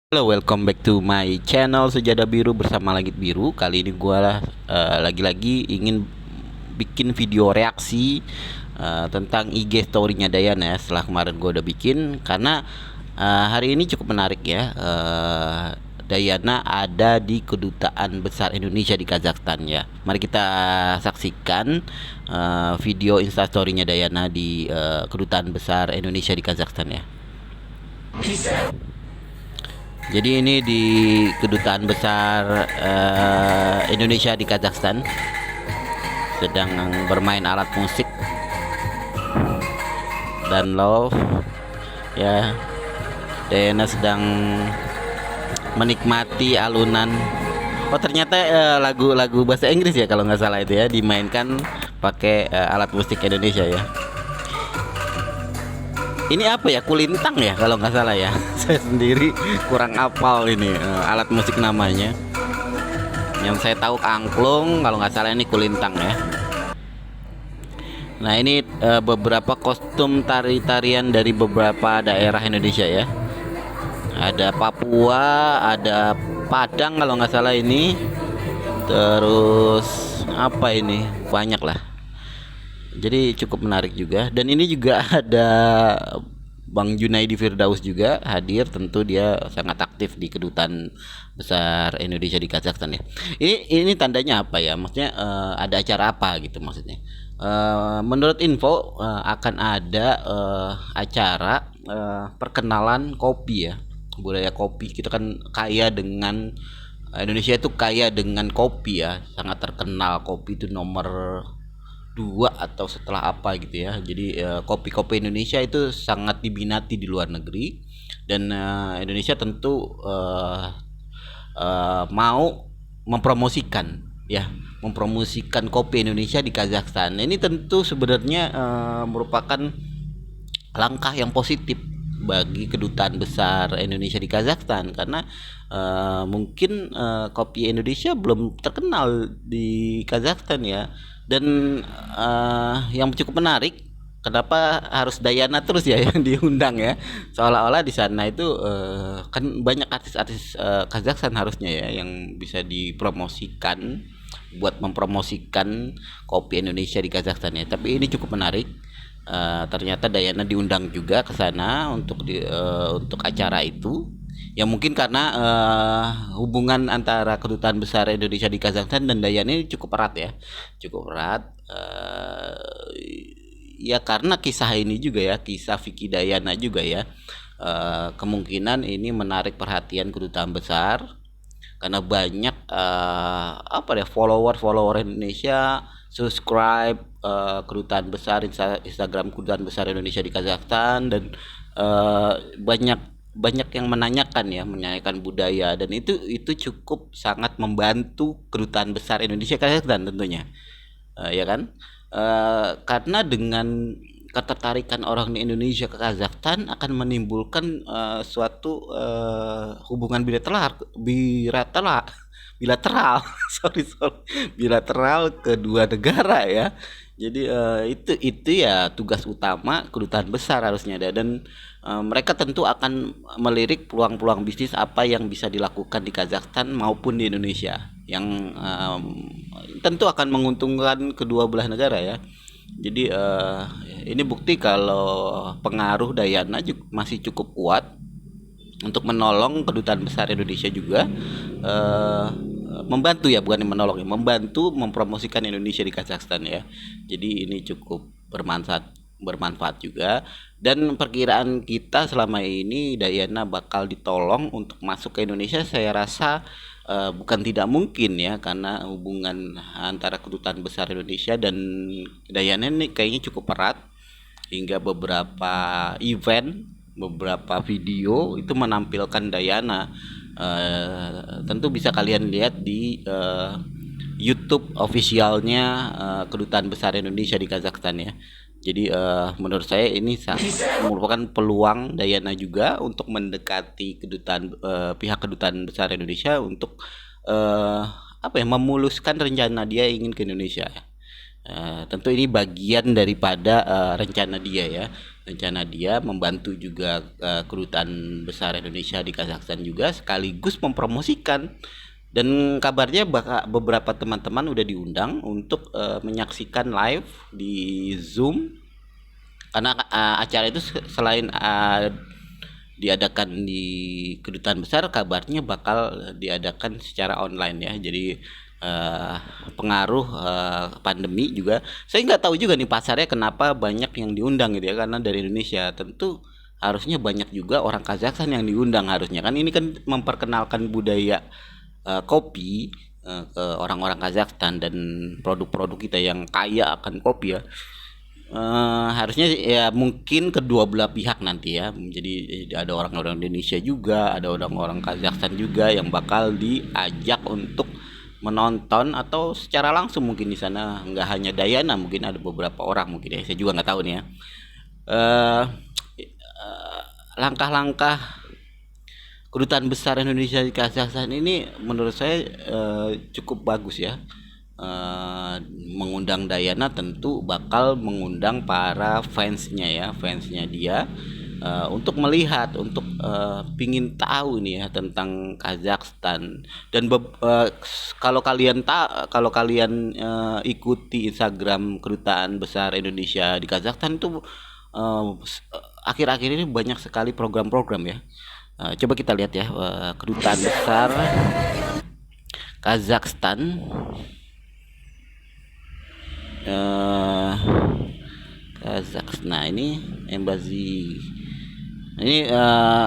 Halo, welcome back to my channel Sejadah Biru bersama Langit Biru. Kali ini gue lagi-lagi ingin bikin video reaksi tentang IG story-nya Dayana ya. Setelah kemarin gue udah bikin, karena hari ini cukup menarik ya. Dayana ada di Kedutaan Besar Indonesia di Kazakhstan ya. Mari kita saksikan video instastory-nya Dayana di Kedutaan Besar Indonesia di Kazakhstan ya. Jadi ini di Kedutaan Besar Indonesia di Kazakhstan sedang bermain alat musik dan love ya. Dayana sedang menikmati alunan. Oh, ternyata lagu-lagu bahasa Inggris ya kalau nggak salah itu ya, dimainkan pakai alat musik Indonesia ya. Ini apa ya, kulintang ya kalau nggak salah ya. Saya sendiri kurang apal ini alat musik namanya. Yang saya tahu angklung, kalau nggak salah ini kulintang ya. Nah ini beberapa kostum tari-tarian dari beberapa daerah Indonesia ya. Ada Papua, ada Padang kalau nggak salah ini. Terus apa ini, banyak lah. Jadi cukup menarik juga. Dan ini juga ada Bang Junaidi Firdaus juga hadir. Tentu dia sangat aktif di Kedutaan Besar Indonesia di Kazakhstan ya. Ini tandanya apa ya? Maksudnya ada acara apa gitu maksudnya? Menurut info akan ada acara perkenalan kopi ya. Budaya kopi kita kan kaya dengan Indonesia itu kaya dengan kopi ya, sangat terkenal. Kopi itu nomor dua atau setelah apa gitu ya. Jadi kopi-kopi Indonesia itu sangat diminati di luar negeri, dan Indonesia tentu mau mempromosikan ya, mempromosikan kopi Indonesia di Kazakhstan. Ini tentu sebenarnya merupakan langkah yang positif bagi Kedutaan Besar Indonesia di Kazakhstan, karena mungkin kopi Indonesia belum terkenal di Kazakhstan ya. Dan yang cukup menarik, kenapa harus Dayana terus ya yang diundang ya, seolah-olah di sana itu kan banyak artis-artis Kazakhstan harusnya ya yang bisa dipromosikan buat mempromosikan kopi Indonesia di Kazakhstan ya. Tapi ini cukup menarik. Ternyata Dayana diundang juga ke sana untuk acara itu. Ya mungkin karena hubungan antara Kedutaan Besar Indonesia di Kazakhstan dan Dayana ini cukup erat ya, cukup erat. Ya karena kisah ini juga ya, kisah Vicky Dayana juga ya. Kemungkinan ini menarik perhatian Kedutaan Besar karena banyak apa ya, follower Indonesia subscribe Kedutaan Besar, Instagram Kedutaan Besar Indonesia di Kazakhstan. Dan banyak banyak yang menanyakan budaya, dan itu cukup sangat membantu Kedutaan Besar Indonesia Kazakhstan tentunya. Ya kan, karena dengan ketertarikan orang di Indonesia ke Kazakhstan akan menimbulkan suatu hubungan bilateral sorry bilateral kedua negara ya. Jadi itu ya tugas utama Kedutaan Besar harusnya ada. Dan mereka tentu akan melirik peluang-peluang bisnis apa yang bisa dilakukan di Kazakhstan maupun di Indonesia, yang tentu akan menguntungkan kedua belah negara ya. Jadi ini bukti kalau pengaruh Dayana masih cukup kuat untuk menolong Kedutaan Besar Indonesia juga, membantu ya, bukan menolong ya, membantu mempromosikan Indonesia di Kazakhstan ya. Jadi ini cukup bermanfaat juga. Dan perkiraan kita selama ini Dayana bakal ditolong untuk masuk ke Indonesia, saya rasa bukan tidak mungkin ya, karena hubungan antara Kedutaan Besar Indonesia dan Dayana ini kayaknya cukup erat, hingga beberapa event, beberapa video itu menampilkan Dayana. Tentu bisa kalian lihat di YouTube officialnya Kedutaan Besar Indonesia di Kazakhstan ya. Jadi menurut saya ini merupakan peluang Dayana juga untuk mendekati pihak Kedutaan Besar Indonesia untuk apa ya, memuluskan rencana dia ingin ke Indonesia ya. Tentu ini bagian daripada rencana dia ya. Rencana dia membantu juga kedutaan besar Indonesia di Kazakhstan juga, sekaligus mempromosikan. Dan kabarnya beberapa teman-teman udah diundang untuk menyaksikan live di Zoom, karena acara itu selain diadakan di kedutaan besar, kabarnya bakal diadakan secara online ya. Jadi pengaruh pandemi juga, saya nggak tahu juga nih pasarnya kenapa banyak yang diundang gitu ya, karena dari Indonesia tentu harusnya banyak juga orang Kazakhstan yang diundang harusnya kan, ini kan memperkenalkan budaya kopi ke orang-orang Kazakhstan dan produk-produk kita yang kaya akan kopi ya. Harusnya ya mungkin kedua belah pihak nanti ya. Jadi ada orang-orang Indonesia juga, ada orang-orang Kazakhstan juga yang bakal diajak untuk menonton atau secara langsung mungkin di sana. Nggak hanya Dayana, mungkin ada beberapa orang mungkin ya. Saya juga nggak tahu nih ya. Eh, Langkah-langkah kedutaan besar Indonesia di Kazakhstan ini menurut saya cukup bagus ya. Mengundang Dayana tentu bakal mengundang para fansnya ya, fansnya dia, untuk melihat, untuk pingin tahu nih ya tentang Kazakhstan. Dan kalau kalian ikuti Instagram kedutaan besar Indonesia di Kazakhstan itu akhir-akhir ini banyak sekali program-program ya. Coba kita lihat ya, kedutaan besar Kazakhstan, Kazakhstan. Nah, ini embassy. Ini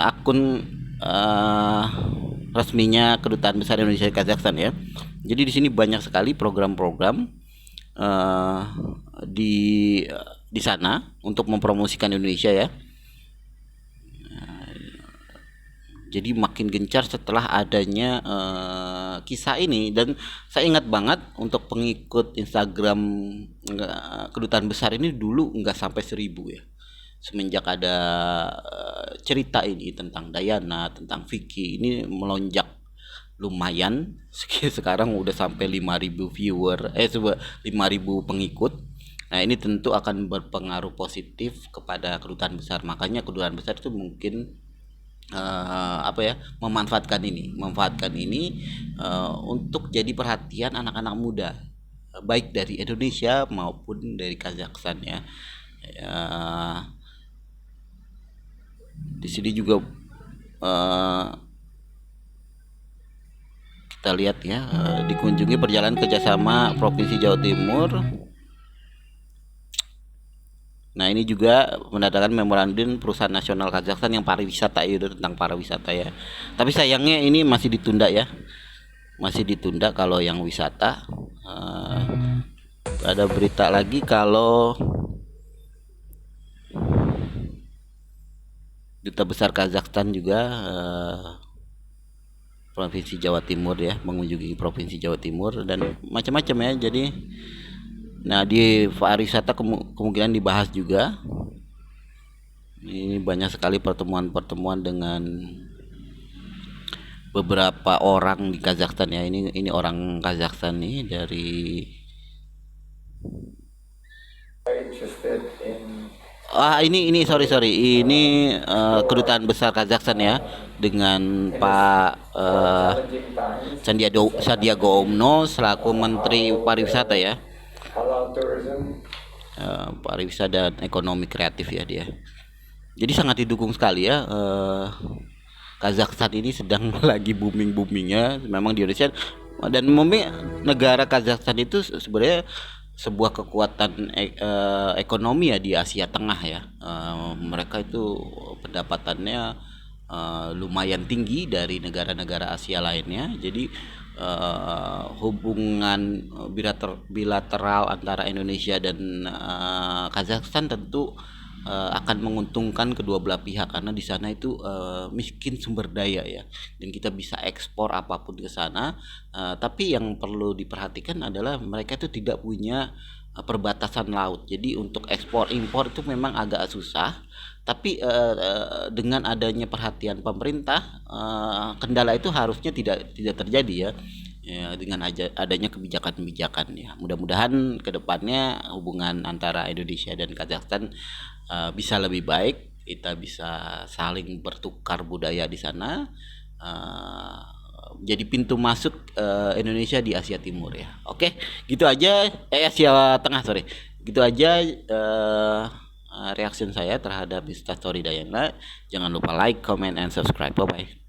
akun resminya kedutaan besar Indonesia di Kazakhstan ya. Jadi di sini banyak sekali program-program di sana untuk mempromosikan Indonesia ya. Jadi makin gencar setelah adanya kisah ini. Dan saya ingat banget untuk pengikut Instagram kedutaan besar ini dulu nggak sampai 1.000 ya. Semenjak ada cerita ini tentang Dayana, tentang Vicky, ini melonjak lumayan. Sekarang udah sampai 5.000 viewer, 5.000 pengikut. Nah ini tentu akan berpengaruh positif kepada kedutaan besar. Makanya kedutaan besar itu mungkin memanfaatkan ini untuk jadi perhatian anak-anak muda, baik dari Indonesia maupun dari Kazakhstan ya. Di sini juga kita lihat ya, dikunjungi perjalanan kerjasama Provinsi Jawa Timur. Nah ini juga mendatangkan memorandum perusahaan nasional Kazakhstan yang pariwisata itu, tentang pariwisata ya. Tapi sayangnya ini masih ditunda ya, masih ditunda kalau yang wisata. Ada berita lagi kalau Duta Besar Kazakhstan juga Provinsi Jawa Timur ya, mengunjungi Provinsi Jawa Timur dan macam-macam ya. Jadi nah di pariwisata kemungkinan dibahas juga. Ini banyak sekali pertemuan-pertemuan dengan beberapa orang di Kazakhstan ya. Ini orang Kazakhstan nih dari ini sorry ini kedutaan besar Kazakhstan ya, dengan Pak Sandiaga Uno selaku Menteri Pariwisata ya. Pariwisata dan ekonomi kreatif ya dia. Jadi sangat didukung sekali ya. Kazakhstan ini sedang lagi boomingnya memang di Indonesia. Dan negara Kazakhstan itu sebenarnya sebuah kekuatan ekonomi ya di Asia Tengah ya. Mereka itu pendapatannya lumayan tinggi dari negara-negara Asia lainnya. Jadi hubungan bilateral antara Indonesia dan Kazakhstan tentu akan menguntungkan kedua belah pihak, karena di sana itu miskin sumber daya ya, dan kita bisa ekspor apapun ke sana. Tapi yang perlu diperhatikan adalah mereka itu tidak punya perbatasan laut, jadi untuk ekspor impor itu memang agak susah. Tapi dengan adanya perhatian pemerintah, kendala itu harusnya tidak terjadi ya. ya, dengan adanya kebijakan-kebijakan ya. Mudah-mudahan kedepannya hubungan antara Indonesia dan Kazakhstan bisa lebih baik. Kita bisa saling bertukar budaya di sana. uh, jadi pintu masuk Indonesia di Asia Timur ya. Oke, gitu aja. Asia Tengah, sorry. Gitu aja reaction saya terhadap Instastory Dayana. Jangan lupa like, comment, and subscribe. Bye bye.